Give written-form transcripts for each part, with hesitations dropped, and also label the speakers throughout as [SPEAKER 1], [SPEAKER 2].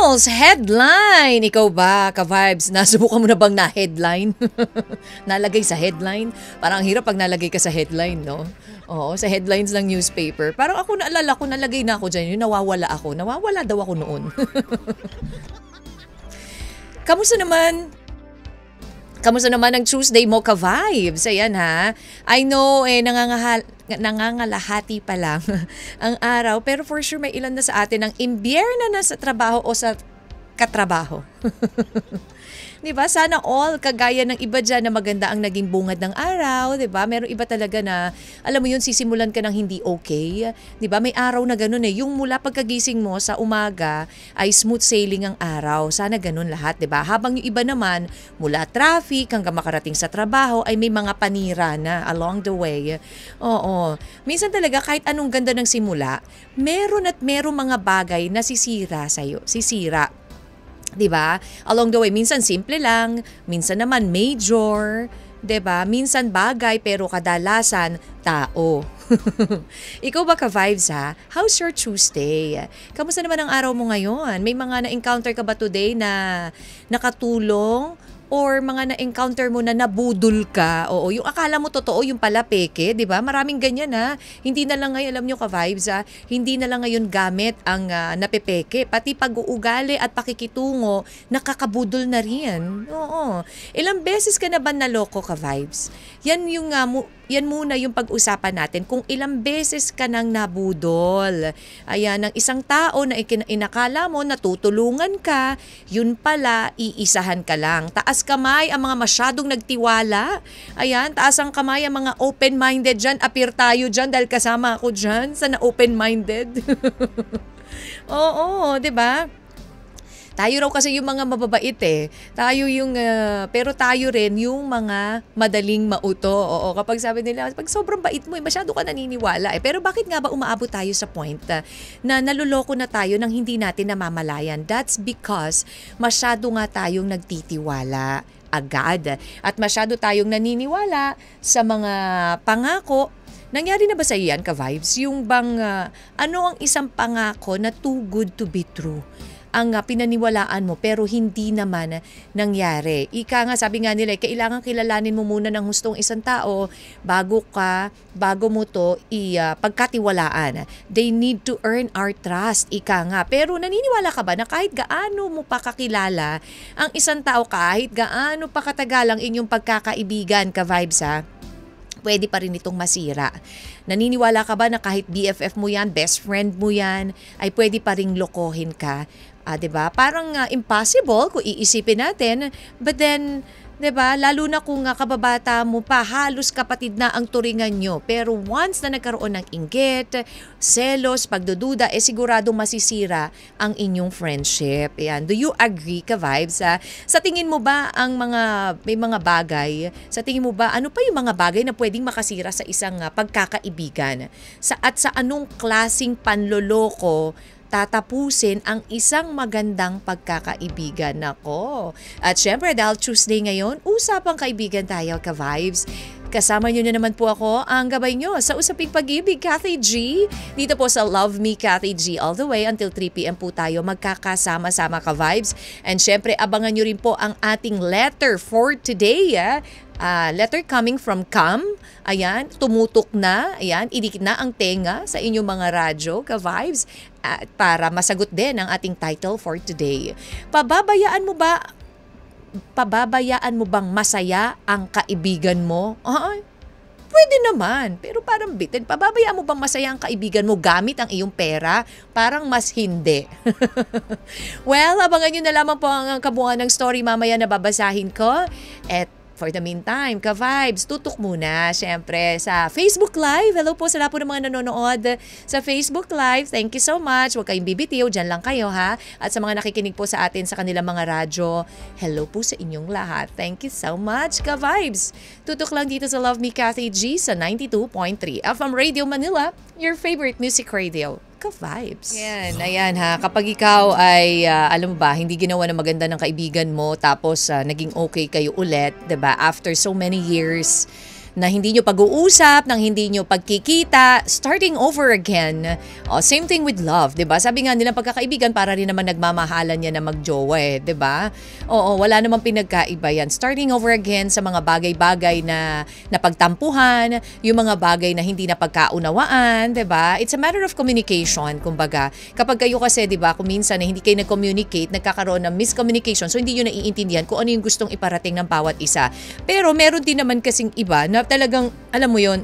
[SPEAKER 1] News headline. Ikaw ba, ka-vibes, nasubukan mo na bang na-headline? Nalagay sa headline? Parang ang hirap pag nalagay ka sa headline, no? Oo, sa headlines ng newspaper. Parang ako naalala ko, nalagay na ako dyan. Yung nawawala ako. Nawawala daw ako noon. Kamusta naman? Kamusta naman ang Tuesday mo, ka-vibes? Ayan ha. I know, nangangalahati pa lang ang araw. Pero for sure may ilan na sa atin ang imbierna na sa trabaho o sa katrabaho. Diba? Sana all, kagaya ng iba dyan na maganda ang naging bungad ng araw, diba? Meron iba talaga na, alam mo yun, sisimulan ka ng hindi okay. Diba? May araw na ganun eh. Yung mula pagkagising mo sa umaga ay smooth sailing ang araw. Sana ganun lahat, diba? Habang yung iba naman, mula traffic hanggang makarating sa trabaho, ay may mga panira na along the way. Oo. Minsan talaga, kahit anong ganda ng simula, meron mga bagay na sisira sa'yo. Sisira. 'Di ba? Along the way, minsan simple lang, minsan naman major, 'di ba? Minsan bagay pero kadalasan tao. Ikaw ba, ka-vibes ha? How's your Tuesday? Kamusta naman ang araw mo ngayon? May mga na-encounter ka ba today na nakatulong? Or mga na-encounter mo na nabudol ka? Oo, yung akala mo totoo, yung pala peke, di ba? Maraming ganyan ha. Hindi na lang ngayon, alam nyo, ka-vibes ha, hindi na lang ngayon gamit ang napepeke. Pati pag-uugali at pakikitungo, nakakabudol na rin. Oo. Ilang beses ka na ba naloko, ka-vibes? Yan muna yung pag-usapan natin kung ilang beses ka nang nabudol. Ayan, ng isang tao na inakala mo natutulungan ka, yun pala, iisahan ka lang. Taas kamay ang mga masyadong nagtiwala. Ayan, taas ang kamay ang mga open-minded dyan. Appear tayo dyan dahil kasama ako dyan sa na-open-minded. Oo, di ba? Tayo raw kasi yung mga mababait eh. Pero tayo rin yung mga madaling mauto. Oo, kapag sabi nila, pag sobrang bait mo, masyado ka naniniwala eh. Pero bakit nga ba umaabot tayo sa point na naluloko na tayo nang hindi natin namamalayan? That's because masyado nga tayong nagtitiwala agad. At masyado tayong naniniwala sa mga pangako. Nangyari na ba sa iyan, ka-vibes? Yung bang, ano ang isang pangako na too good to be true? Ang pinaniwalaan mo pero hindi naman nangyari. Ika nga, sabi nga nila, kailangan kilalanin mo muna ng hustong isang tao bago mo to pagkatiwalaan. They need to earn our trust. Ika nga. Pero naniniwala ka ba na kahit gaano mo pa kakilala ang isang tao, kahit gaano pa katagal ang inyong pagkakaibigan, ka-vibes ha? Pwede pa rin itong masira. Naniniwala ka ba na kahit BFF mo yan, best friend mo yan, ay pwede pa ring lokohin ka? 'Di ba? Parang impossible kung iisipin natin. But then, 'di ba? Lalo na kung kababata mo pa, halos kapatid na ang turingan nyo. Pero once na nagkaroon ng inggit, selos, pagdududa, siguradong masisira ang inyong friendship. Ayan. Do you agree, ka-vibes? Sa tingin mo ba may mga bagay, sa tingin mo ba, ano pa yung mga bagay na pwedeng makasira sa isang pagkakaibigan? At sa anong klasing panloloko tatapusin ang isang magandang pagkakaibigan? Nako. At syempre, dahil Tuesday ngayon, usapang kaibigan tayo, ka-vibes. Kasama nyo na naman po ako, ang gabay nyo sa Usaping Pag-ibig, Cathy G. Dito po sa Love Me, Cathy G. All the way until 3 p.m. po tayo magkakasama-sama, ka-vibes. And syempre, abangan nyo rin po ang ating letter for today. Letter coming from Cam. Ayan, tumutok na. Ayan, idikit na ang tenga sa inyong mga radyo, ka-vibes. Para masagot din ang ating title for today. Pababayaan mo bang masaya ang kaibigan mo? Pwede naman, pero parang bitin. Pababayaan mo bang masaya ang kaibigan mo gamit ang iyong pera? Parang mas hindi. Well, abangan nyo na lamang po ang kabuuan ng story mamaya na babasahin ko. At for the meantime, ka-vibes, tutok muna, syempre, sa Facebook Live. Hello po sa lahat po ng mga nanonood sa Facebook Live. Thank you so much. Huwag kayong bibitiw, dyan lang kayo ha. At sa mga nakikinig po sa atin sa kanilang mga radyo, hello po sa inyong lahat. Thank you so much, ka-vibes. Tutok lang dito sa Love Me, Cathy G sa 92.3 FM Radio Manila, your favorite music radio. Ka-vibes. Ayan ha. Kapag ikaw ay, alam mo ba, hindi ginawa na maganda ng kaibigan mo, tapos naging okay kayo ulit, 'di ba? After so many years, na hindi nyo pag-uusap, ng hindi nyo pagkikita, starting over again. Same thing with love, 'di ba? Sabi nga nilang pagkakaibigan para rin naman nagmamahalan yan na magjowa 'di ba? Wala namang pinagkaiba yan. Starting over again sa mga bagay-bagay na napagtampuhan, yung mga bagay na hindi napagkaunawaan, 'di ba? It's a matter of communication, kumbaga. Kapag kayo kasi, 'di ba, kung minsan na hindi kayo nag-communicate, nagkakaroon ng miscommunication, so hindi nyo naiintindihan kung ano yung gustong iparating ng bawat isa. Pero meron din naman kasing iba na talagang, alam mo yon,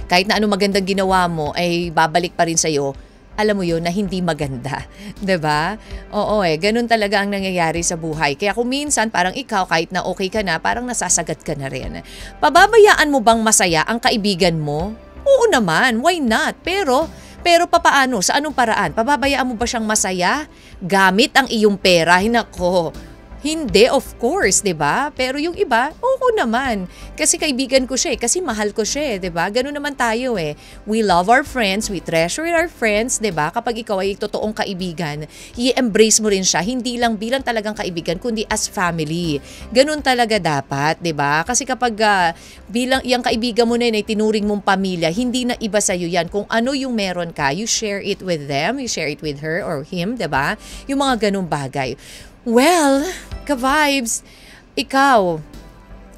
[SPEAKER 1] kahit na ano magandang ginawa mo ay babalik pa rin sa'yo, alam mo yon, na hindi maganda. 'Di ba? Ganun talaga ang nangyayari sa buhay. Kaya kung minsan parang ikaw kahit na okay ka na, parang nasasagat ka na rin. Pababayaan mo bang masaya ang kaibigan mo? Oo naman, why not? Pero papaano? Sa anong paraan? Pababayaan mo ba siyang masaya? Gamit ang iyong pera? Hinako. Hindi, of course, 'di ba? Pero yung iba, oo naman. Kasi kaibigan ko siya, kasi mahal ko siya, 'di ba? Ganun naman tayo eh. We love our friends, we treasure our friends, 'di ba? Kapag ikaw ay totoong kaibigan, i-embrace mo rin siya, hindi lang bilang talagang kaibigan, kundi as family. Ganun talaga dapat, 'di ba? Kasi kapag bilang yung kaibigan mo na yun ay tinuring mong pamilya, hindi na iba sa iyo 'yan. Kung ano yung meron ka, you share it with them, you share it with her or him, 'di ba? Yung mga ganung bagay. Well, ka-vibes, ikaw,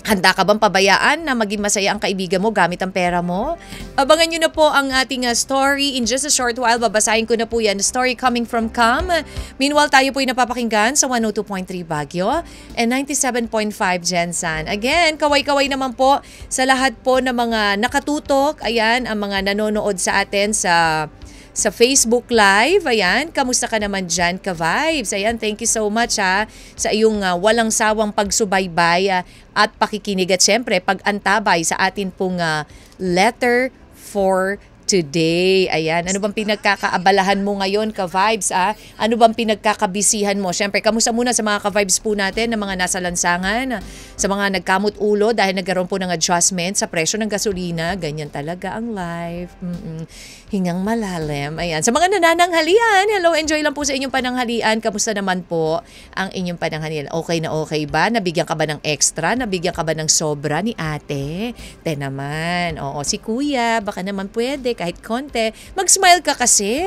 [SPEAKER 1] handa ka bang pabayaan na maging masaya ang kaibigan mo gamit ang pera mo? Abangan nyo na po ang ating story in just a short while. Babasahin ko na po yan. Story coming from Cam. Meanwhile, tayo po ay napapakinggan sa 102.3 Baguio and 97.5 Gensan. Again, kaway-kaway naman po sa lahat po ng mga nakatutok. Ayan, ang mga nanonood sa atin sa Facebook Live. Ayan, kamusta ka naman dyan, ka-vibes? Ayan, thank you so much sa iyong walang sawang pagsubaybay at pakikinig at syempre pag-antabay sa atin pong letter for today. Ayan, ano bang pinagkakaabalahan mo ngayon, ka-vibes? Ano bang pinagkakabisihan mo? Syempre, kamusta muna sa mga ka-vibes po natin na mga nasa lansangan, sa mga nagkamot ulo dahil nagkaroon po ng adjustment sa presyo ng gasolina. Ganyan talaga ang life. Hingang malalim. Ayan. Sa mga nanananghalian, hello, enjoy lang po sa inyong pananghalian. Kamusta naman po ang inyong pananghalian? Okay na okay ba? Nabigyan ka ba ng extra? Nabigyan ka ba ng sobra ni ate? Te naman. Oo, si kuya, baka naman pwede kahit konti. Mag-smile ka kasi.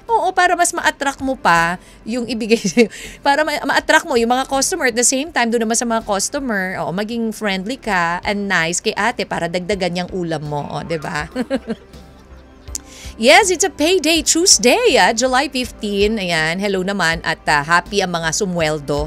[SPEAKER 1] Oo, para mas ma-attract mo pa yung ibigay sa'yo. Para ma-attract mo yung mga customer. At the same time, doon naman sa mga customer, maging friendly ka and nice kay ate para dagdagan yung ulam mo. Diba? Yes, it's a payday Tuesday, July 15. Ayan, hello naman at happy ang mga sumweldo.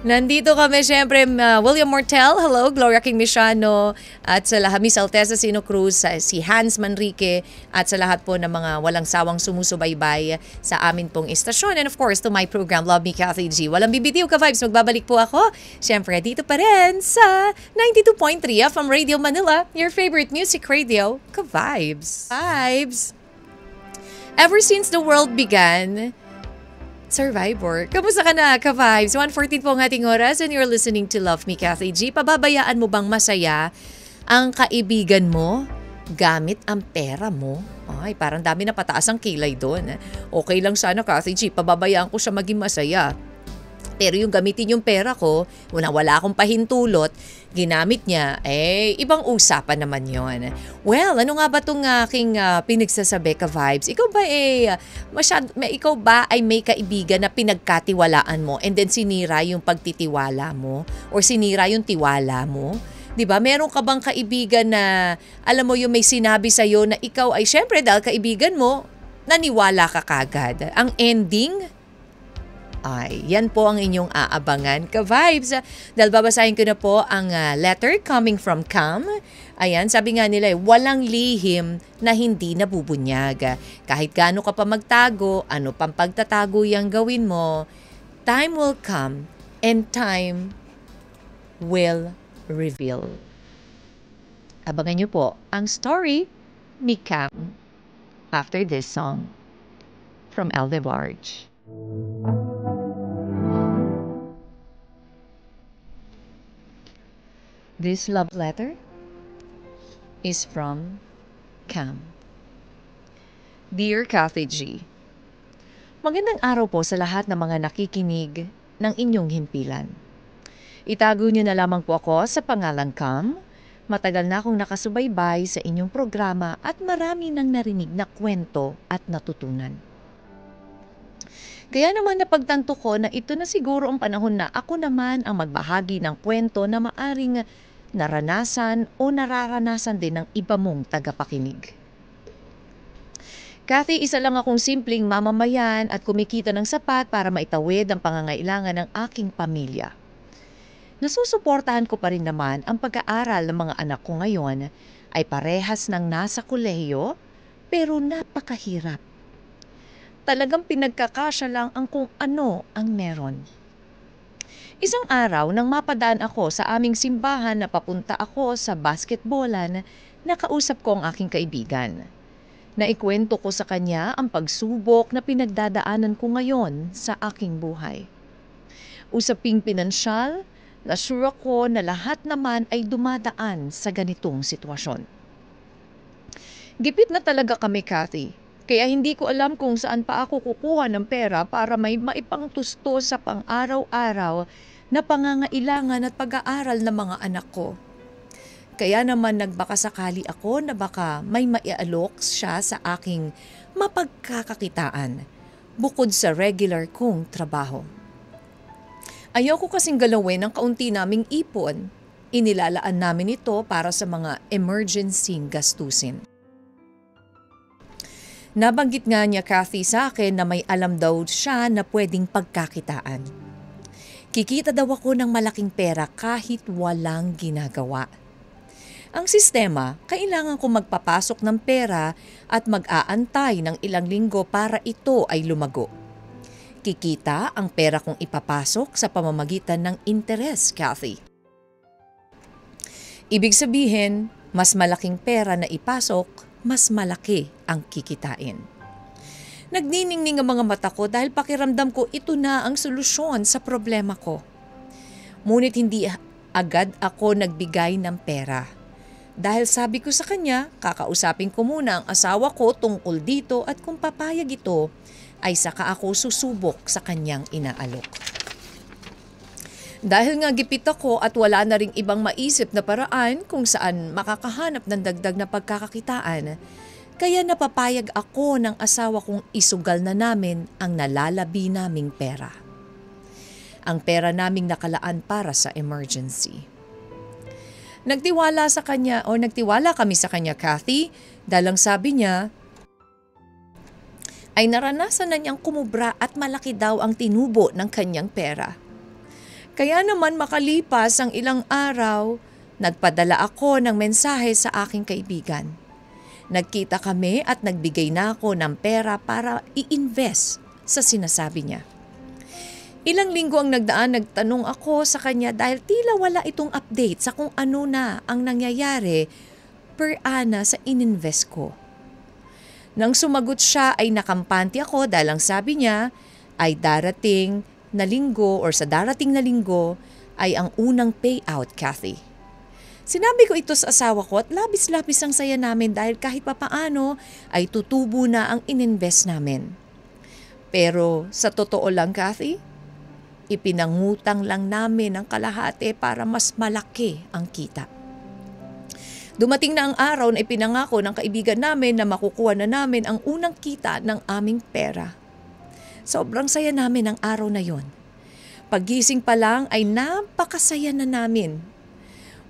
[SPEAKER 1] Nandito kami syempre, William Mortel, hello, Gloria King Mishano, at sa lahat, Miss Alteza Sino Cruz, si Hans Manrique, at sa lahat po ng mga walang sawang sumusubaybay sa amin pong istasyon. And of course, to my program, Love Me Kathy G. Walang bibitiw, ka-vibes, magbabalik po ako. Syempre, dito pa rin sa 92.3 from Radio Manila, your favorite music radio, ka-vibes. Vibes. Ever since the world began, Survivor. Kamusta ka na, ka-vibes? 1:14 po ang ating oras and you're listening to Love Me Kathy G. Pababayaan mo bang masaya ang kaibigan mo gamit ang pera mo? Ay, parang dami na pataas ang kilay doon. Okay lang sana, Kathy G. Pababayaan ko siya maging masaya. Pero yung gamitin yung pera ko, wala akong pahintulot, ginamit niya, ibang usapan naman yon. Well, ano nga ba itong aking pinagsasabi, ka-vibes? Ikaw ba ay may kaibigan na pinagkatiwalaan mo and then sinira yung pagtitiwala mo or sinira yung tiwala mo? 'Di ba? Meron ka bang kaibigan na, alam mo yung may sinabi sa'yo na ikaw ay syempre dahil kaibigan mo, naniwala ka kagad? Ang ending, ay, yan po ang inyong aabangan, ka-vibes. Dahil babasahin ko na po ang letter coming from Cam. Ayan, sabi nga nila, walang lihim na hindi nabubunyag. Kahit gaano ka pa magtago, ano pang pagtatago yung gawin mo, time will come and time will reveal. Abangan nyo po ang story ni Cam after this song from Aldebarge. This love letter is from Cam. Dear Kathy G, magandang araw po sa lahat ng mga nakikinig ng inyong himpilan. Itago niyo na lamang po ako sa pangalang Cam Matagal na akong nakasubaybay sa inyong programa at marami nang narinig na kwento at natutunan. Kaya naman napagtanto ko na ito na siguro ang panahon na ako naman ang magbahagi ng kwento na maaring naranasan o nararanasan din ng iba mong tagapakinig. Kathy, isa lang akong simpleng mamamayan at kumikita ng sapat para maitawid ang pangangailangan ng aking pamilya. Nasusuportahan ko pa rin naman ang pag-aaral ng mga anak ko ngayon ay parehas ng nasa kolehiyo pero napakahirap. Talagang pinagkakasya lang ang kung ano ang meron. Isang araw nang mapadaan ako sa aming simbahan na papunta ako sa basketballan, nakausap ko ang aking kaibigan. Naikwento ko sa kanya ang pagsubok na pinagdadaanan ko ngayon sa aking buhay. Usaping pinansyal, nasure ako na lahat naman ay dumadaan sa ganitong sitwasyon. Gipit na talaga kami, Kathy. Kaya hindi ko alam kung saan pa ako kukuha ng pera para may maipangtusto sa pang-araw-araw na pangangailangan at pag-aaral ng mga anak ko. Kaya naman nagbakasakali ako na baka may maialok siya sa aking mapagkakakitaan bukod sa regular kong trabaho. Ayoko kasing galawin ang kaunti naming ipon. Inilalaan namin ito para sa mga emergency gastusin. Nabanggit nga niya, Kathy, sa akin na may alam daw siya na pwedeng pagkakitaan. Kikita daw ako ng malaking pera kahit walang ginagawa. Ang sistema, kailangan ko magpapasok ng pera at mag-aantay ng ilang linggo para ito ay lumago. Kikita ang pera kong ipapasok sa pamamagitan ng interes, Kathy. Ibig sabihin, mas malaking pera na ipasok, mas malaki ang kikitain. Nagniningning ang mga mata ko dahil pakiramdam ko ito na ang solusyon sa problema ko. Ngunit hindi agad ako nagbigay ng pera. Dahil sabi ko sa kanya, kakausapin ko muna ang asawa ko tungkol dito at kung papayag ito, ay saka ako susubok sa kanyang inaalok. Dahil nga gipit ako at wala na ring ibang maisip na paraan kung saan makakahanap ng dagdag na pagkakakitaan, kaya napapayag ako ng asawa kong isugal na namin ang nalalabi naming pera. Ang pera naming nakalaan para sa emergency. Nagtiwala kami sa kanya, Kathy, dahil ang sabi niya, ay naranasan na niyang kumubra at malaki daw ang tinubo ng kanyang pera. Kaya naman makalipas ang ilang araw, nagpadala ako ng mensahe sa aking kaibigan. Nagkita kami at nagbigay na ako ng pera para i-invest sa sinasabi niya. Ilang linggo ang nagdaan, nagtanong ako sa kanya dahil tila wala itong update sa kung ano na ang nangyayari per ana sa ininvest ko. Nang sumagot siya ay nakampante ako dahil ang sabi niya ay darating na linggo or sa darating na linggo ay ang unang payout, Kathy. Sinabi ko ito sa asawa ko at labis-labis ang saya namin dahil kahit papaano ay tutubo na ang ininvest namin. Pero sa totoo lang, Kathy, ipinangutang lang namin ang kalahati para mas malaki ang kita. Dumating na ang araw na ipinangako ng kaibigan namin na makukuha na namin ang unang kita ng aming pera. Sobrang saya namin ang araw na yon. Paggising pa lang ay napakasaya na namin.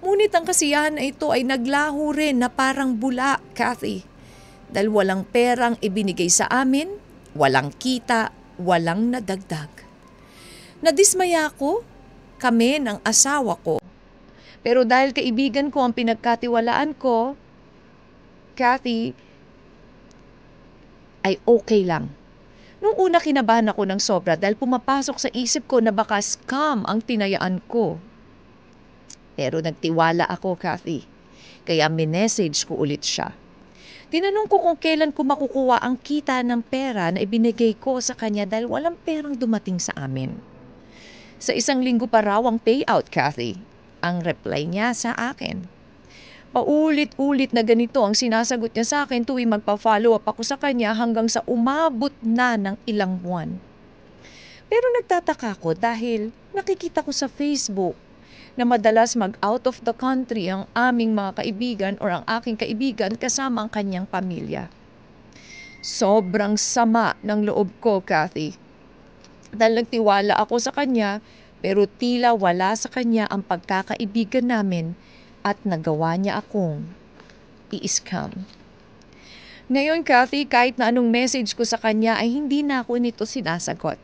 [SPEAKER 1] Ngunit ang kasiyahan na ito ay naglaho rin na parang bula, Kathy. Dahil walang perang ibinigay sa amin, walang kita, walang nadagdag. Nadismaya ko, kami ng asawa ko. Pero dahil kaibigan ko ang pinagkatiwalaan ko, Kathy, ay okay lang. Noong una kinabahan ako ng sobra dahil pumapasok sa isip ko na baka scam ang tinayaan ko. Pero nagtiwala ako, Kathy. Kaya minessage ko ulit siya. Tinanong ko kung kailan ko makukuha ang kita ng pera na ibinigay ko sa kanya dahil walang perang dumating sa amin. Sa 1 linggo pa raw ang payout, Kathy. Ang reply niya sa akin. Paulit-ulit na ganito ang sinasagot niya sa akin tuwing magpa-follow up ako sa kanya hanggang sa umabot na ng ilang buwan. Pero nagtataka ko dahil nakikita ko sa Facebook na madalas mag-out of the country ang aming mga kaibigan or ang aking kaibigan kasama ang kanyang pamilya. Sobrang sama ng loob ko, Kathy. Dahil nagtiwala ako sa kanya, pero tila wala sa kanya ang pagkakaibigan namin at nagawa niya akong i-scam. Ngayon, Kathy, kahit na anong message ko sa kanya ay hindi na ako nito sinasagot.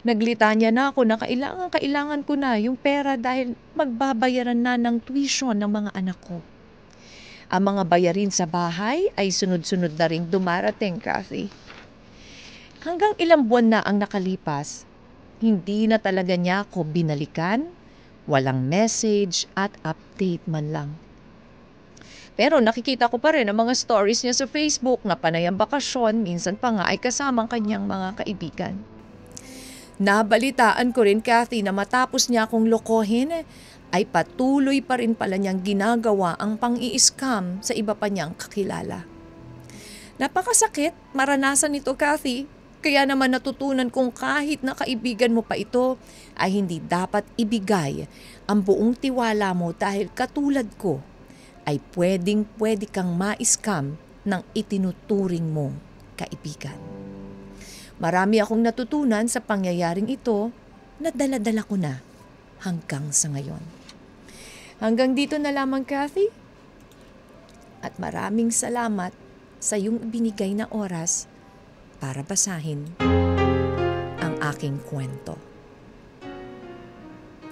[SPEAKER 1] Naglitanya na ako na kailangan ko na yung pera dahil magbabayaran na ng tuition ng mga anak ko. Ang mga bayarin sa bahay ay sunod-sunod na ring dumarating, Kathy. Hanggang ilang buwan na ang nakalipas, hindi na talaga niya ako binalikan, walang message at update man lang. Pero nakikita ko pa rin ang mga stories niya sa Facebook na panay ang bakasyon, minsan pa nga ay kasama ang kanyang mga kaibigan. Nabalitaan ko rin, Kathy, na matapos niya akong lokohin, ay patuloy pa rin pala niyang ginagawa ang pang-i-scam sa iba pa niyang kakilala. Napakasakit maranasan ito, Kathy. Kaya naman natutunan kong kahit na kaibigan mo pa ito, ay hindi dapat ibigay ang buong tiwala mo dahil katulad ko, ay pwede kang ma-scam ng itinuturing mong kaibigan. Marami akong natutunan sa pangyayaring ito na dala-dala ko na hanggang sa ngayon. Hanggang dito na lamang, Kathy. At maraming salamat sa iyong binigay na oras para basahin ang aking kwento.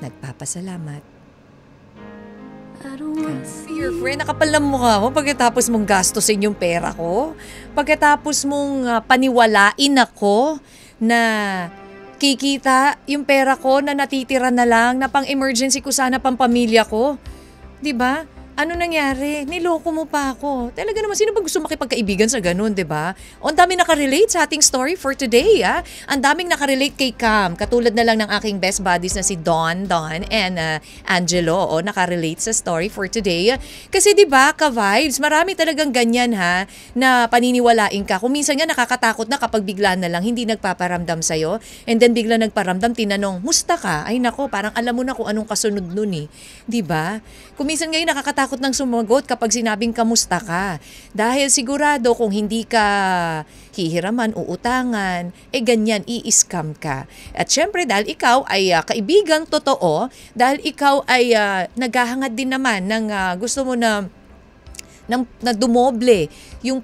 [SPEAKER 1] Nagpapasalamat. Your friend, nakapal ng mukha mo pagkatapos mong gastusin yung pera ko. Pagkatapos mong paniwalain ako na kikita yung pera ko na natitira na lang na pang-emergency ko sana pang pamilya ko. 'Di ba? Ano nangyari? Niloko mo pa ako. Talaga naman, sino ba gusto makipagkaibigan sa ganun, di ba? O, ang daming nakarelate sa ating story for today, ah. Ang daming nakarelate kay Cam. Katulad na lang ng aking best buddies na si Don, and Angelo. O, nakarelate sa story for today. Kasi di ba, ka-vibes, marami talagang ganyan, ha, na paniniwalain ka. Kung minsan nga nakakatakot na kapag bigla na lang hindi nagpaparamdam sa'yo. And then bigla nagparamdam, tinanong, musta ka? Ay nako, parang alam mo na kung anong kasunod nun eh. Di ba? Kung minsan ngayon nakakatakot ng sumagot kapag sinabing kamusta ka. Dahil sigurado kung hindi ka hihiraman, uutangan, ganyan, i-scam ka. At syempre dahil ikaw ay kaibigang totoo, dahil ikaw ay naghahangad din naman ng gusto mo na dumoble yung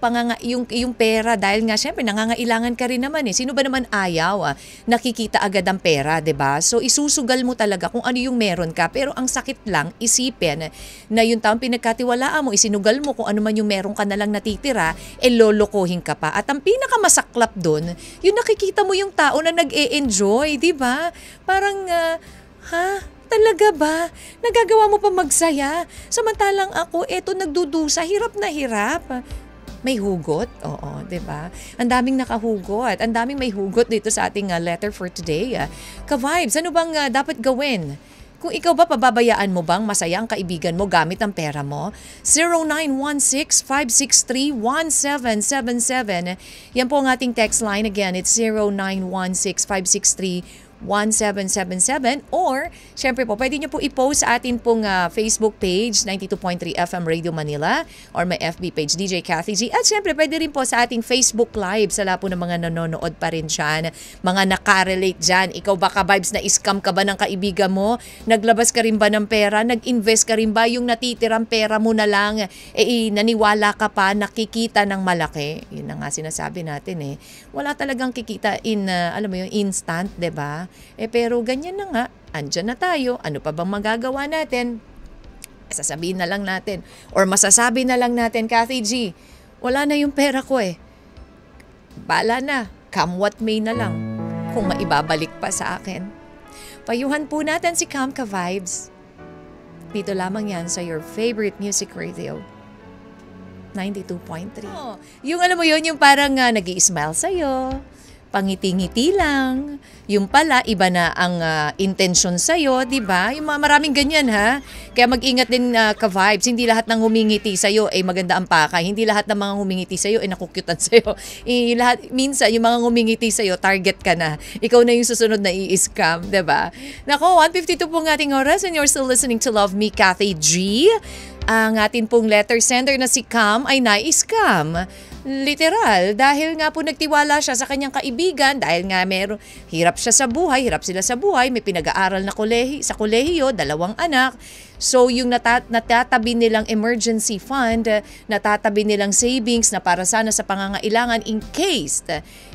[SPEAKER 1] pera dahil nga syempre nangangailangan ka rin naman eh. Sino ba naman ayaw nakikita agad ang pera, 'di ba? So isusugal mo talaga kung ano yung meron ka. Pero ang sakit lang isipin na yung taong pinagkatiwalaan mo, isinugal mo kung ano man yung meron ka na lang natitira, lolokohin ka pa. At ang pinakamasaklap doon, yung nakikita mo yung tao na nag-e-enjoy, 'di ba? Parang talaga ba? Nagagawa mo pa magsaya? Samantalang ako, nagdudusa, hirap na hirap. May hugot? Oo, 'di ba? Ang daming nakahugot. Ang daming may hugot dito sa ating letter for today. Ka-vibes, ano bang dapat gawin? Kung ikaw ba, pababayaan mo bang masaya ang kaibigan mo gamit ang pera mo? 0916-563-1777. Yan po ang ating text line. Again, it's 0916-563-1777 or syempre po pwede nyo po i-post sa atin pong Facebook page 92.3 FM Radio Manila or may FB page DJ Kathy G at syempre pwede rin po sa ating Facebook Live sa lapo ng mga nanonood pa rin dyan, mga nakarelate dyan. Ikaw ba ka-vibes na scam ka ba ng kaibigan mo? Naglabas ka rin ba ng pera? Nag-invest ka rin ba? Yung natitirang pera mo na lang naniwala ka pa nakikita ng malaki? Yun na nga sinasabi natin wala talagang kikita alam mo yung instant, 'di ba? Pero ganyan na nga, andyan na tayo, ano pa bang magagawa natin? Sasabihin na lang natin, or masasabi na lang natin, Kathy G, wala na yung pera ko Bala na, come what may na lang, kung maibabalik pa sa akin. Payuhan po natin si Cam Ka-Vibes. Dito lamang yan sa your favorite music radio. 92.3. Yung alam mo yun, yung parang nag-i-smile sa'yo, pangiti-ngiti lang. Yung pala, iba na ang intention sa'yo, di ba? Yung maraming ganyan, ha? Kaya mag-ingat din ka-vibes. Hindi lahat ng humingiti sa'yo ay maganda ang pakay. Hindi lahat ng mga humingiti sa'yo ay nakukyutan sa'yo. Minsan, yung mga humingiti sa'yo, target ka na. Ikaw na yung susunod na i-scam, di ba? Nako, 1:52 po ng ating oras and you're still listening to Love Me, Kathy G. Ang atin pong letter sender na si Cam ay na-scam. Literal, dahil nga po nagtiwala siya sa kanyang kaibigan, dahil nga hirap siya sa buhay, hirap sila sa buhay, may pinag-aaral na sa kolehiyo, 2 anak. So yung natatabi nilang emergency fund, natatabi nilang savings na para sana sa pangangailangan in case,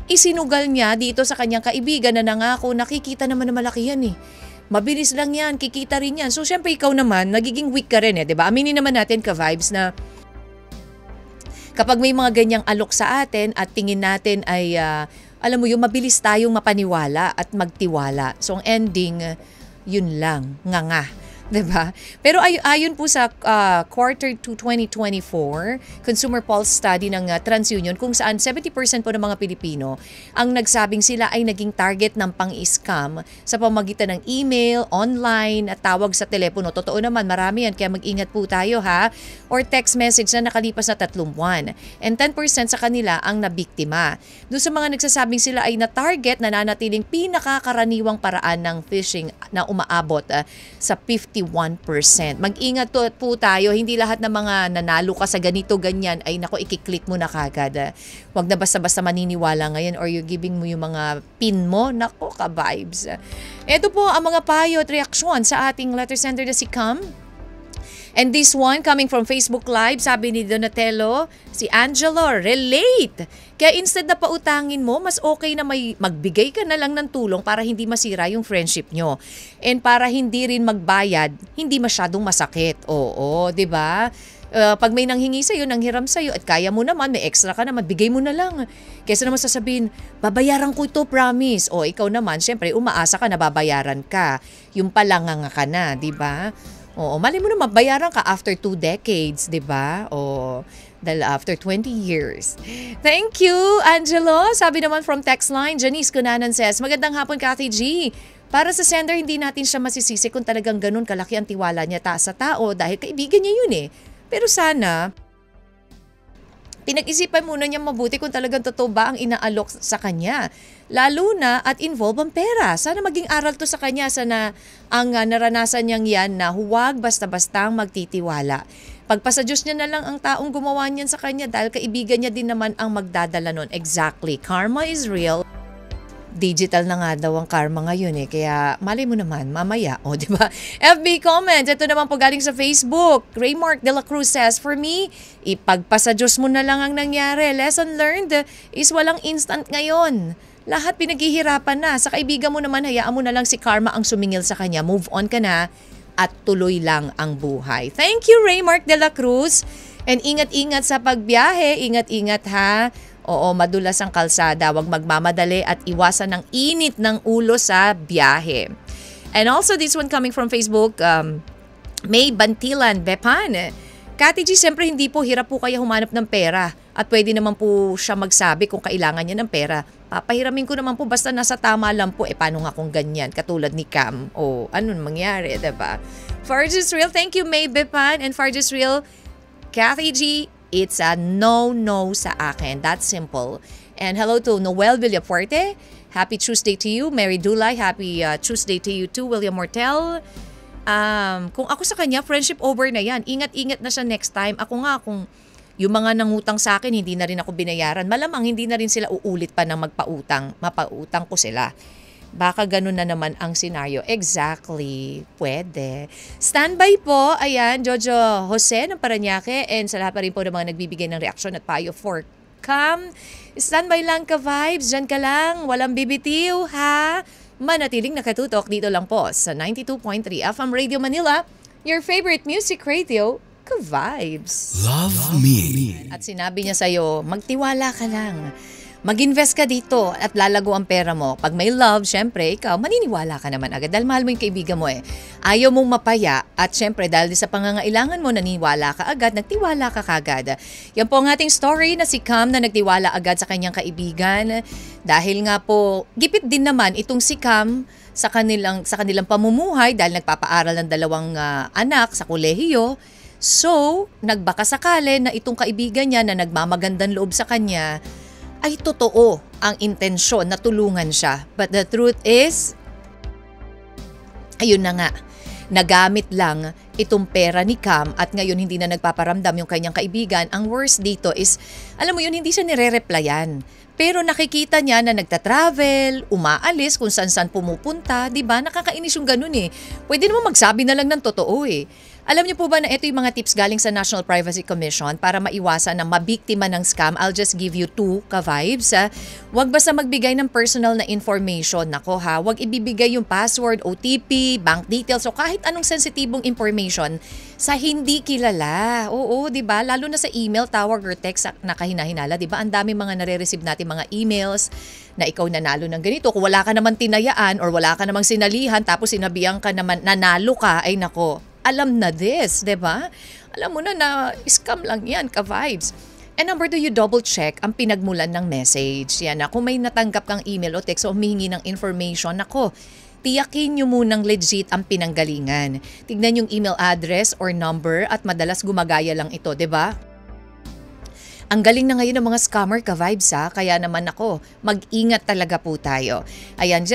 [SPEAKER 1] isinugal niya dito sa kanyang kaibigan na nangako, nakikita naman na malaki yan eh. Mabilis lang yan, kikita rin yan. So syempre ikaw naman, nagiging weak ka rin eh, 'di ba? Aminin naman natin ka-vibes na kapag may mga ganyang alok sa atin at tingin natin ay, alam mo yung mabilis tayong mapaniwala at magtiwala. So ang ending, yun lang, nga. Diba? Pero ayon po sa Q2 2024 Consumer Pulse Study ng TransUnion kung saan 70% po ng mga Pilipino ang nagsabing sila ay naging target ng pang-scam sa pamamagitan ng email, online at tawag sa telepono. Totoo naman, marami yan kaya mag-ingat po tayo ha. Or text message na nakalipas na 3 buwan. And 10% sa kanila ang nabiktima. Doon sa mga nagsasabing sila ay na-target, nananatiling pinakakaraniwang paraan ng phishing na umaabot sa 51%. Mag-ingat po tayo, hindi lahat ng mga nanalo ka sa ganito, ganyan, ay nako, ikiklik mo na kagad. Huwag na basta-basta maniniwala ngayon or you're giving mo yung mga pin mo, nako ka-vibes. Ito po ang mga payo at reaksyon sa ating letter sender na si Cam. And this one coming from Facebook Live, sabi ni Donatello, si Angelo, relate. Kaya instead na pautangin mo, mas okay na magbigay ka na lang ng tulong para hindi masira yung friendship nyo. And para hindi rin magbayad, hindi masyadong masakit. Oo, di ba? Pag may nanghingi sa'yo, nanghiram sa'yo, at kaya mo naman, may extra ka naman, bigay mo na lang. Kaysa naman sasabihin, babayaran ko ito, promise. O ikaw naman, syempre, umaasa ka na babayaran ka. Yung palanganga ka na, di ba? Oo, mali mo na mabayaran ka after 2 decades, di ba? O after 20 years. Thank you, Angelo. Sabi naman from text line, Janice Cunanan says, magandang hapon, Kathy G. Para sa sender, hindi natin siya masisisi kung talagang ganun kalaki ang tiwala niya sa tao dahil kaibigan niya yun eh. Pero sana, pinag-isipan muna niya mabuti kung talagang totoo ba ang inaalok sa kanya. Lalo na at involve ang pera. Sana maging aral to sa kanya. Sana ang naranasan niyang yan na huwag basta-basta magtitiwala. Pagpasa Diyos niya na lang ang taong gumawa niyan sa kanya dahil kaibigan niya din naman ang magdadala nun. Exactly. Karma is real. Digital na nga daw ang karma ngayon eh. Kaya malay mo naman, mamaya. O, di ba? FB comments. Ito naman po galing sa Facebook. Raymark de la Cruz says, for me, ipagpasa Diyos mo na lang ang nangyari. Lesson learned is walang instant ngayon. Lahat pinaghihirapan na. Sa kaibigan mo naman, hayaan mo na lang si karma ang sumingil sa kanya. Move on ka na at tuloy lang ang buhay. Thank you, Raymark de la Cruz. And ingat-ingat sa pagbiyahe. Ingat-ingat ha. Oo, madulas ang kalsada. Huwag magmamadali at iwasan ng init ng ulo sa biyahe. And also this one coming from Facebook, May Bantilan, Bepan. Kati G, siyempre hindi po hirap po kaya humanap ng pera. At pwede naman po siya magsabi kung kailangan niya ng pera. Papahiramin ko naman po basta nasa tama lang po. Paano nga kung ganyan? Katulad ni Cam. O, anong mangyari, diba? Farges Real, thank you May Bepan. And Farges Real, Kathy G, it's a no sa akin. That's simple. And hello to Noel Villafuerte. Happy Tuesday to you. Mary Dulay, happy Tuesday to you too. William Mortel. Kung ako sa kanya, friendship over na yan. Ingat-ingat na siya next time. Ako nga, kung yung mga nangutang sa akin, hindi na rin ako binayaran. Malamang hindi na rin sila uulit pa ng magpautang. Mapautang ko sila. Baka ganun na naman ang senaryo. Exactly. Pwede. Standby po. Ayan, Jojo Jose ng Parañaque. And sa lahat pa rin po ng mga nagbibigay ng reaksyon at payo for Cam. Standby lang ka vibes. Diyan ka lang. Walang bibitiw, ha? Manatiling nakatutok dito lang po sa 92.3 FM Radio Manila. Your favorite music radio, ka-vibes.
[SPEAKER 2] Love me.
[SPEAKER 1] At sinabi niya sa'yo, magtiwala ka lang. Mag-invest ka dito at lalago ang pera mo. Pag may love, syempre, ikaw, maniniwala ka naman agad dahil mahal mo yung kaibigan mo eh. Ayaw mong mapaya at syempre dahil sa pangangailangan mo, naniwala ka agad, nagtiwala ka kagad. Yan po ang ating story na si Cam na nagtiwala agad sa kanyang kaibigan. Dahil nga po, gipit din naman itong si Cam sa kanilang pamumuhay dahil nagpapaaral ng dalawang anak sa kolehiyo. So, nagbaka sakali na itong kaibigan niya na nagmamagandang loob sa kanya ay totoo ang intensyon na tulungan siya. But the truth is, ayun na nga, nagamit lang itong pera ni Cam at ngayon hindi na nagpaparamdam yung kanyang kaibigan. Ang worst dito is, alam mo yun, hindi siya nire-replyan. Pero nakikita niya na nagta-travel, umaalis kung saan-saan pumupunta, di ba? Nakakainis yung ganun eh. Pwede naman magsabi na lang ng totoo eh. Alam niyo po ba na ito yung mga tips galing sa National Privacy Commission para maiwasan na mabiktima ng scam? I'll just give you 2 ka-vibes. Huwag basta magbigay ng personal na information. Nako ha, huwag ibibigay yung password, OTP, bank details o kahit anong sensitibong information sa hindi kilala. Oo, di ba? Lalo na sa email, tawag or text na kahinahinala. Di ba? Ang dami mga nare-receive natin mga emails na ikaw nanalo ng ganito. Kung wala ka naman tinayaan or wala ka namang sinalihan tapos sinabihan ka naman nanalo ka, ay nako. Alam na this, di ba? Alam mo na scam lang yan, ka-vibes. And number 2, you double check ang pinagmulan ng message. Yan na, kung may natanggap kang email o text o humihingi ng information, nako, tiyakin nyo munang legit ang pinanggalingan. Tignan yung email address or number at madalas gumagaya lang ito, di ba? Ang galing na ngayon ng mga scammer ka-vibes ha, kaya naman ako, mag-ingat talaga po tayo. Ayan,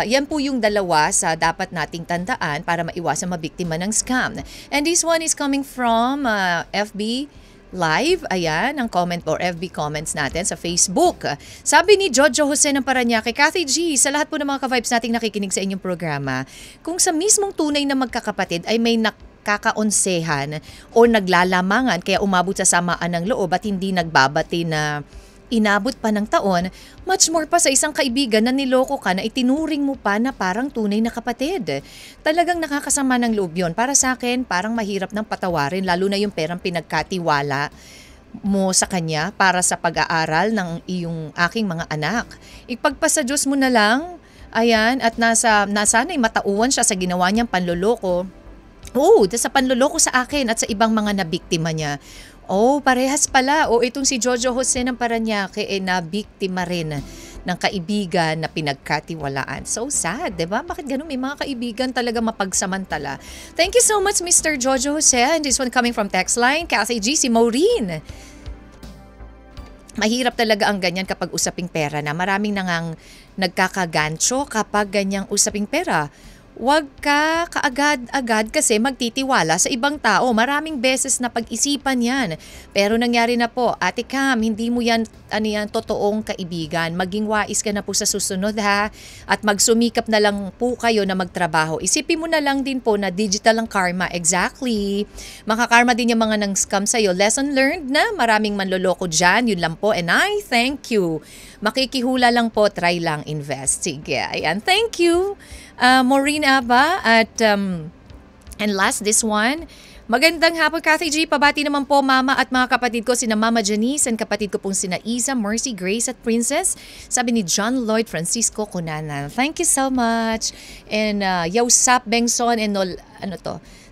[SPEAKER 1] yan po yung dalawa sa dapat nating tandaan para maiwasan mabiktima ng scam. And this one is coming from FB Live. Ayan, ang comment or FB comments natin sa Facebook. Sabi ni Jojo Jose ng Parañaque, Kathy G, sa lahat po ng mga ka-vibes nating nakikinig sa inyong programa, kung sa mismong tunay na magkakapatid ay may kakaonsehan o naglalamangan kaya umabot sa samaan ng loob at hindi nagbabati na inabot pa ng taon, much more pa sa isang kaibigan na niloko ka na itinuring mo pa na parang tunay na kapatid. Talagang nakakasama ng loob yun. Para sa akin, parang mahirap ng patawarin lalo na yung perang pinagkatiwala mo sa kanya para sa pag-aaral ng iyong aking mga anak. Ipagpasa Diyos mo na lang, ayan, at nasana'y matauhan siya sa ginawa niyang panloloko. Sa panloloko sa akin at sa ibang mga nabiktima niya. Parehas pala. Itong si Jojo Jose ng Parañaque nabiktima rin ng kaibigan na pinagkatiwalaan. So sad, di ba? Bakit ganun? May mga kaibigan talaga mapagsamantala. Thank you so much, Mr. Jojo Jose. And this one coming from text line, Kathy G, si Maureen. Mahirap talaga ang ganyan kapag usaping pera na. Maraming nangang nagkakagancho kapag ganyang usaping pera. Huwag ka kaagad-agad kasi magtitiwala sa ibang tao. Maraming beses na pag-isipan yan. Pero nangyari na po, Ate Cam, hindi mo yan, totoong kaibigan. Maging wais ka na po sa susunod ha. At magsumikap na lang po kayo na magtrabaho. Isipin mo na lang din po na digital ang karma. Exactly. Makakarma din yung mga nang scam sa'yo. Lesson learned na maraming manloloko dyan. Yun lang po. And I thank you. Makikihula lang po, try lang invest. Sige, ayan. Thank you. Maureen Aba at and last this one. Magandang hapon, Kathy G. Pabati naman po mama at mga kapatid ko, sina Mama Janice and kapatid ko pong sina Isa, Mercy, Grace at Princess. Sabi ni John Lloyd Francisco Cunanan. Thank you so much. And Yausap Bengson and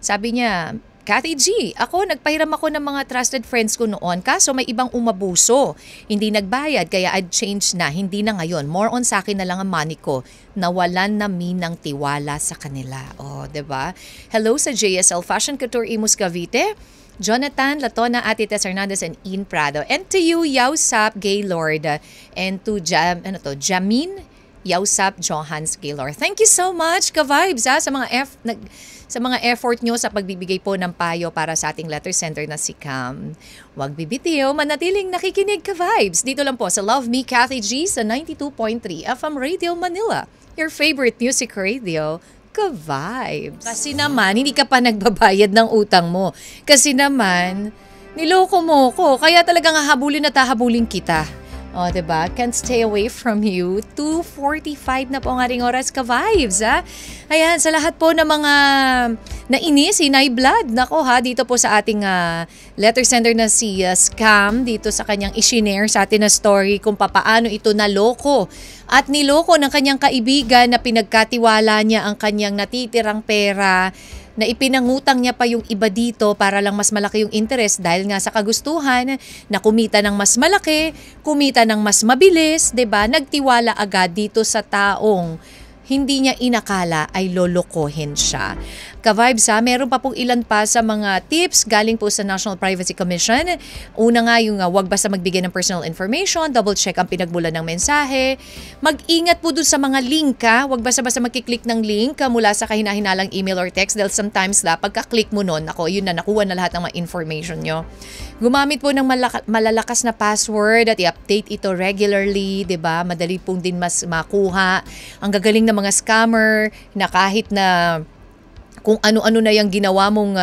[SPEAKER 1] sabi niya, Kathy G, nagpahiram ako ng mga trusted friends ko noon kaso may ibang umabuso. Hindi nagbayad kaya I'd change na, hindi na ngayon. More on sa akin na lang ang money ko. Nawalan na ng tiwala sa kanila. Diba? Hello sa JSL Fashion Couture Imus Cavite, Jonathan, Latona, Ate Tess Hernandez and Ian Prado. And to you, Yausap Gaylord. And to Jamin Yausap Johans Gaylord. Thank you so much, ka-vibes sa mga effort nyo sa pagbibigay po ng payo para sa ating letter sender na si Cam. Huwag bibitiw, manatiling nakikinig ka-vibes. Dito lang po sa Love Me, Kathy G sa 92.3 FM Radio Manila. Your favorite music radio, ka-vibes. Kasi naman, hindi ka pa nagbabayad ng utang mo. Kasi naman, niloko mo ko. Kaya talagang hahabulin at hahabulin kita. O, diba? Can't stay away from you. 2:45 na po ang ating oras ka-vibes, ha? Ayan, sa lahat po ng mga nainis, Inay Blood, nako ha, dito po sa ating letter sender na si Scam, dito sa kanyang isinare sa atin na story kung papaano ito naloko at niloko ng kanyang kaibigan na pinagkatiwala niya ang kanyang natitirang pera, na ipinangutang niya pa yung iba dito para lang mas malaki yung interest dahil nga sa kagustuhan na kumita ng mas malaki, kumita ng mas mabilis, 'di ba? Nagtiwala agad dito sa taong hindi niya inakala ay lolokohin siya. Ka-vibes ha, meron pa pong ilan pa sa mga tips galing po sa National Privacy Commission. Una nga yung wag basta magbigay ng personal information, double check ang pinagmulan ng mensahe. Mag-ingat po dun sa mga link ha, wag basta magkiklik ng link mula sa kahinahinalang email or text dahil sometimes pagka-click mo nun, ako, yun na, nakuha na lahat ng mga information nyo. Gumamit po ng malalakas na password at i-update ito regularly, 'di ba? Madali pong din mas makuha. Ang gagaling ng mga scammer na kahit na kung ano-ano na yung ginawa mong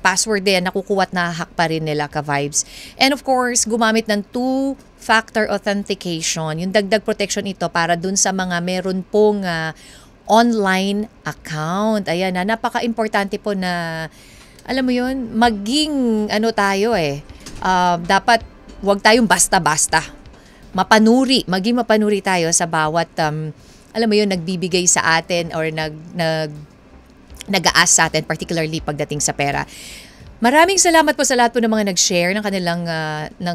[SPEAKER 1] password din, nakukuha at nahahack pa rin nila, ka-vibes. And of course, gumamit ng two-factor authentication. Yung dagdag protection ito para dun sa mga meron pong online account. Ayan, napaka-importante po na, alam mo yun, maging tayo dapat wag tayong basta-basta. Maging mapanuri tayo sa bawat, alam mo yun, nagbibigay sa atin or nag-a-ask sa atin, particularly pagdating sa pera. Maraming salamat po sa lahat po ng mga nag-share ng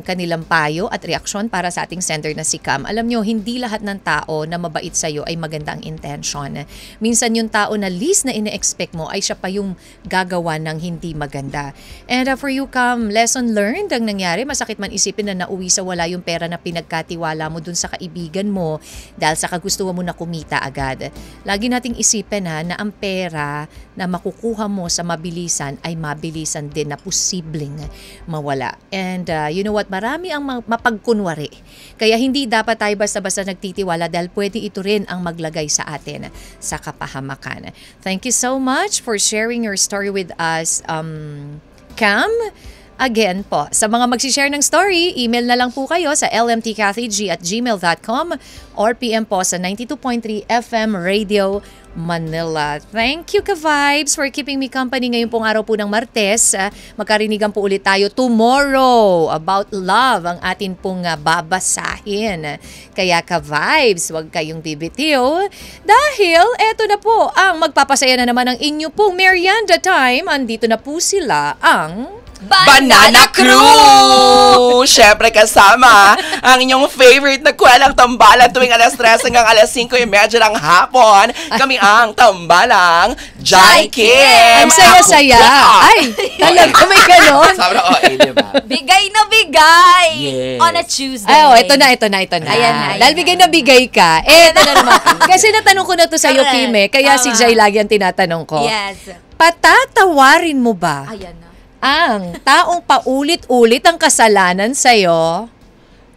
[SPEAKER 1] kanilang payo at reaksyon para sa ating sender na si Cam. Alam nyo, hindi lahat ng tao na mabait sa'yo ay maganda ang intention. Minsan yung tao na least na ine-expect mo ay siya pa yung gagawa ng hindi maganda. And for you, Cam, lesson learned ang nangyari. Masakit man isipin na nauwi sa wala yung pera na pinagkatiwala mo dun sa kaibigan mo dahil sa kagustuhan mo na kumita agad. Lagi nating isipin na ang pera na makukuha mo sa mabilisan ay mabilisan din na posibleng mawala. And you know what? Marami ang mapagkunwari. Kaya hindi dapat tayo basta-basta nagtitiwala dahil pwede ito rin ang maglagay sa atin sa kapahamakan. Thank you so much for sharing your story with us, Cam. Again po, sa mga magsishare ng story, email na lang po kayo sa lmtkathyg@gmail.com or PM po sa 92.3 FM Radio Manila. Thank you, ka-vibes, for keeping me company ngayong pong araw po ng Martes. Magkarinigan po ulit tayo tomorrow about love ang atin pong babasahin. Kaya ka-vibes, huwag kayong bibitiw dahil eto na po ang magpapasaya na naman ng inyo pong merienda time. Andito na po sila ang
[SPEAKER 2] Banana Crew! Siyempre kasama ang inyong favorite na kwalang tambalan tuwing alas 3 hanggang alas 5:30 ng hapon. Kami ang tambalang Jai Kim!
[SPEAKER 1] Ang saya-saya! Ay, talaga may ganon.
[SPEAKER 2] Sobrang OA, diba?
[SPEAKER 3] Bigay na bigay!
[SPEAKER 2] Yes.
[SPEAKER 3] On a Tuesday.
[SPEAKER 1] Ay, ito na.
[SPEAKER 3] Ayan na.
[SPEAKER 1] Dahil bigay na bigay ka. Ito na naman. Kasi natanong ko na to sa'yo, Kim, kaya si Jai lagi ang tinatanong ko.
[SPEAKER 3] Yes.
[SPEAKER 1] Patatawarin mo ba
[SPEAKER 3] Ayan na.
[SPEAKER 1] ang taong paulit-ulit ang kasalanan sa'yo?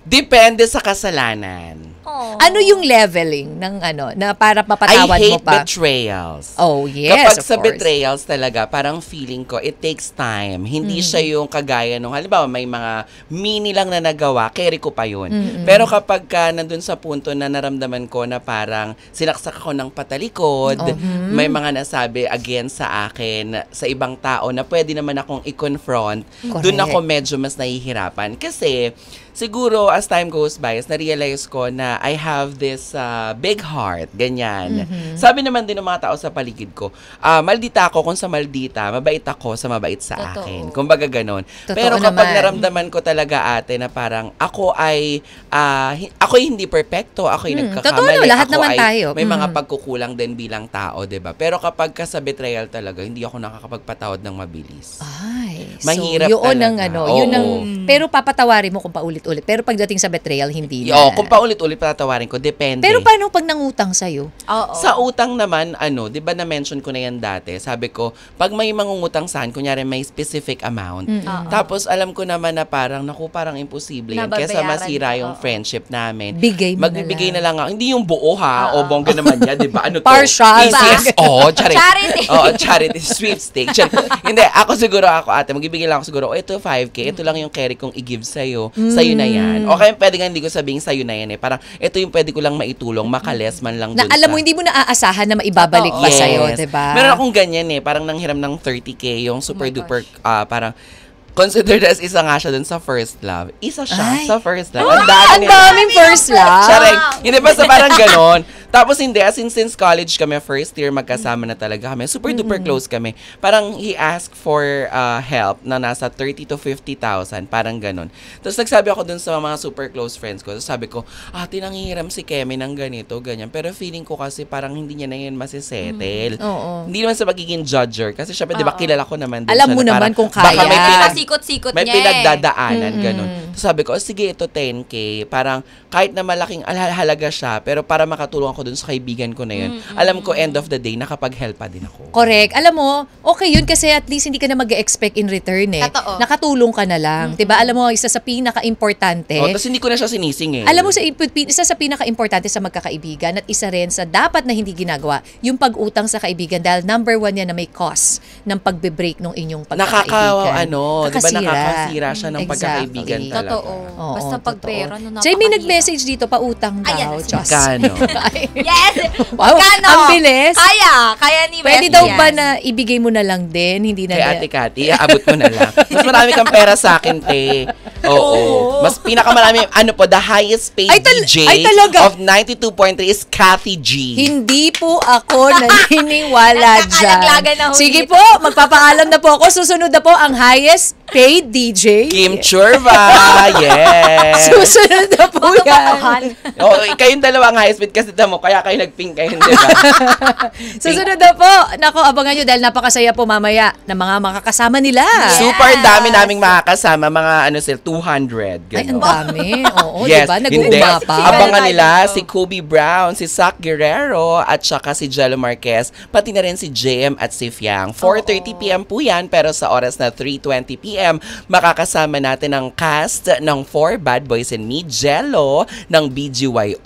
[SPEAKER 2] Depende sa kasalanan.
[SPEAKER 3] Oh.
[SPEAKER 1] Ano yung leveling ng na para mapatawad
[SPEAKER 2] I
[SPEAKER 1] mo
[SPEAKER 2] hate
[SPEAKER 1] pa?
[SPEAKER 2] betrayals.
[SPEAKER 1] Oh, yes,
[SPEAKER 2] Kapag
[SPEAKER 1] of
[SPEAKER 2] sa
[SPEAKER 1] course.
[SPEAKER 2] betrayals talaga, parang feeling ko, it takes time. Hindi siya yung kagaya nung, halimbawa, may mga mini lang na nagawa, carry ko pa yun. Pero kapag nandun sa punto na naramdaman ko na parang sinaksak ako ng patalikod, may mga nasabi against sa akin, sa ibang tao na pwede naman akong i-confront, dun
[SPEAKER 1] Correct.
[SPEAKER 2] ako medyo mas nahihirapan. Kasi, siguro, as time goes by, na-realize ko na I have this big heart, ganyan. Sabi naman din ng mga tao sa paligid ko, maldita ako kung sa maldita, mabait ako sa mabait sa
[SPEAKER 3] Totoo.
[SPEAKER 2] akin. Kumbaga ganon.
[SPEAKER 1] Totoo
[SPEAKER 2] Pero kapag
[SPEAKER 1] naman.
[SPEAKER 2] naramdaman ko talaga, ate, na parang ako ay hindi perfecto, ako ay nagkakamali.
[SPEAKER 1] Totoo, lahat
[SPEAKER 2] ako
[SPEAKER 1] naman
[SPEAKER 2] ay
[SPEAKER 1] tayo.
[SPEAKER 2] may mga pagkukulang din bilang tao, 'di ba? Pero kapag ka sa betrayal talaga, hindi ako nakakapagpatawad ng mabilis.
[SPEAKER 1] Ay,
[SPEAKER 2] Mahirap
[SPEAKER 1] so yun ang
[SPEAKER 2] talaga.
[SPEAKER 1] yun
[SPEAKER 2] Oo.
[SPEAKER 1] ang, pero papatawarin mo kung paulit-ulit. Pero pagdating sa betrayal, hindi na.
[SPEAKER 2] Oo, kung paulit-ulit patatawarin ko, depende.
[SPEAKER 1] Pero paano pag nangutang sa'yo?
[SPEAKER 3] Oo.
[SPEAKER 2] Sa utang naman, 'di ba na-mention ko na yan dati, sabi ko, pag may mangungutang saan, kunyari may specific amount, tapos alam ko naman na parang, parang imposible yan, kesa
[SPEAKER 3] Nababayaran
[SPEAKER 2] masira
[SPEAKER 3] ka,
[SPEAKER 2] yung
[SPEAKER 3] oo.
[SPEAKER 2] friendship namin.
[SPEAKER 1] Bigay mo
[SPEAKER 2] Magbibigay
[SPEAKER 1] na
[SPEAKER 2] na lang ako. Hindi yung buo ha, o bongga naman yan, di ba? Ano to?
[SPEAKER 1] Partial.
[SPEAKER 2] Easiest. Charity.
[SPEAKER 3] Charity.
[SPEAKER 2] Charity. Sweepstake. Hindi, ako ate, magbibigay lang ako siguro, ito 5K, ito lang yung carry pwede kong i-give sa'yo na yan. O kaya pwede nga hindi ko sabihin sa'yo na yan eh. Parang ito yung pwede ko lang maitulong, makales man lang
[SPEAKER 1] Na
[SPEAKER 2] dun
[SPEAKER 1] alam mo, hindi mo naaasahan na maibabalik pa
[SPEAKER 2] Yes.
[SPEAKER 1] sa'yo, diba?
[SPEAKER 2] Meron akong ganyan eh. Parang nanghiram ng 30K, yung super duper, parang considered as isa nga siya dun sa first love. Isa siya
[SPEAKER 1] Ay.
[SPEAKER 2] sa first love.
[SPEAKER 1] Ang
[SPEAKER 2] dami nila.
[SPEAKER 1] daming first love.
[SPEAKER 2] Charek. Hindi basta parang ganon. Tapos hindi, as in since college kami, first year magkasama na talaga kami. Super duper close kami. Parang he asked for help na nasa 30 to 50,000. Parang ganon. Tapos nagsabi ako dun sa mga super close friends ko. Tapos sabi ko, nanghihiram si Kemi ng ganito, ganyan. Pero feeling ko kasi parang hindi niya na yun masisettle.
[SPEAKER 1] Oo.
[SPEAKER 2] Hindi naman sa magiging judger. Kasi syempre, di ba, kilala ko naman din
[SPEAKER 1] Alam
[SPEAKER 2] siya
[SPEAKER 1] mo
[SPEAKER 2] na
[SPEAKER 1] naman
[SPEAKER 2] parang
[SPEAKER 1] kung
[SPEAKER 2] baka
[SPEAKER 1] kaya.
[SPEAKER 2] may
[SPEAKER 3] Sikot-sikot
[SPEAKER 2] may
[SPEAKER 3] niya
[SPEAKER 2] pinagdadaanan, ganun. So sabi ko, sige, ito 10K. Parang kahit na malaking halaga siya, pero para makatulong ako dun sa kaibigan ko na yun, alam ko end of the day, nakapag-help pa din ako.
[SPEAKER 1] Correct. Alam mo, okay yun kasi at least hindi ka na mag-expect in return eh.
[SPEAKER 3] Totoo.
[SPEAKER 1] Nakatulong ka na lang. Diba? Alam mo, isa sa pinaka-importante.
[SPEAKER 2] Tapos hindi ko na siya sinising eh.
[SPEAKER 1] Alam mo, isa sa pinaka-importante sa magkakaibigan at isa rin sa dapat na hindi ginagawa, yung pag-utang sa kaibigan dahil number 1 yan na may cost ng pagbe-break ng inyong pagkakaibigan.
[SPEAKER 2] Di ba nakakasira siya ng
[SPEAKER 1] Exactly.
[SPEAKER 2] pagkakaibigan talaga.
[SPEAKER 3] Totoo.
[SPEAKER 1] Oo,
[SPEAKER 3] Basta pag
[SPEAKER 1] totoo.
[SPEAKER 3] pera,
[SPEAKER 1] Jamie, nag-message dito, pautang daw.
[SPEAKER 3] Ayan,
[SPEAKER 1] Diyos.
[SPEAKER 2] Kano?
[SPEAKER 3] Yes!
[SPEAKER 1] Wow,
[SPEAKER 3] Magkano?
[SPEAKER 1] ang bilis.
[SPEAKER 3] Kaya ni
[SPEAKER 1] Pwede
[SPEAKER 3] Wes
[SPEAKER 1] daw
[SPEAKER 3] yan.
[SPEAKER 1] ba na ibigay mo na lang din? Hindi na
[SPEAKER 2] Kay Ate Cathy, aabot mo na lang. Mas marami kang pera sa akin, te. Oo. Mas pinakamarami, the highest paid DJ
[SPEAKER 1] ay, talaga?
[SPEAKER 2] of 92.3 is Cathy G.
[SPEAKER 1] Hindi po ako naniniwala
[SPEAKER 3] Nagkakalaglagan na
[SPEAKER 1] dyan.
[SPEAKER 3] ho
[SPEAKER 1] Sige
[SPEAKER 3] dito.
[SPEAKER 1] po, magpapaalam na po ako. Susunod na po ang highest paid DJ.
[SPEAKER 2] Kim Churva, yes.
[SPEAKER 1] Susunod na po yan.
[SPEAKER 2] Kayong dalawa ang highest paid kasi mo, kaya kayo nag-pink kayo, di ba?
[SPEAKER 1] Susunod na po. Nako, abangan nyo dahil napakasaya po mamaya ng mga makakasama nila.
[SPEAKER 2] Super dami naming makakasama, mga 200.
[SPEAKER 1] Ay, ang
[SPEAKER 2] Gano'n.
[SPEAKER 1] dami. Oo,
[SPEAKER 2] Yes,
[SPEAKER 1] diba?
[SPEAKER 2] hindi.
[SPEAKER 1] Nag-uumapa.
[SPEAKER 2] Abangan nila si Kobe Brown, si Zach Guerrero, at saka si Jello Marquez, pati na rin si JM at si Fiang. 4:30 p.m. po yan, pero sa oras na 3:20 p.m., makakasama natin ang cast ng 4 Bad Boys and Me, Jello, ng BGYO.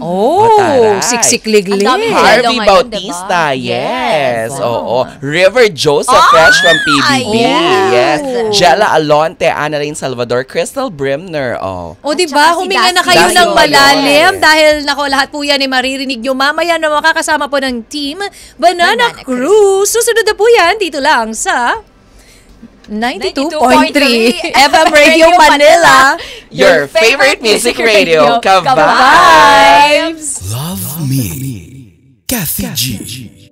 [SPEAKER 1] Oh,
[SPEAKER 2] Taray.
[SPEAKER 1] siksik-liglig.
[SPEAKER 3] Ang dami.
[SPEAKER 2] Harvey
[SPEAKER 3] Jello ngayon,
[SPEAKER 2] Bautista,
[SPEAKER 3] diba?
[SPEAKER 2] yes.
[SPEAKER 1] Wow.
[SPEAKER 2] Oo. River Joseph, fresh from PBB.
[SPEAKER 3] yes.
[SPEAKER 2] Yes. Jella Alonte, Annalyn Salvador, Crystal Brimner. Oh.
[SPEAKER 1] O di
[SPEAKER 3] At
[SPEAKER 1] ba
[SPEAKER 3] saka si
[SPEAKER 1] huminga na
[SPEAKER 3] Dusty.
[SPEAKER 1] kayo
[SPEAKER 2] Dusty
[SPEAKER 1] ng malalim
[SPEAKER 2] Yes.
[SPEAKER 1] dahil nako lahat po yan ay maririnig nyo mamaya na makakasama po ng team Banana
[SPEAKER 3] Banana
[SPEAKER 1] Cruise. Susunod na po yan dito lang sa 92.3
[SPEAKER 3] 92.3
[SPEAKER 1] FM Radio Manila.
[SPEAKER 2] Your favorite music radio, Ka-Vibes.
[SPEAKER 1] Ka-Vibes.
[SPEAKER 4] Love Me, Kathy G.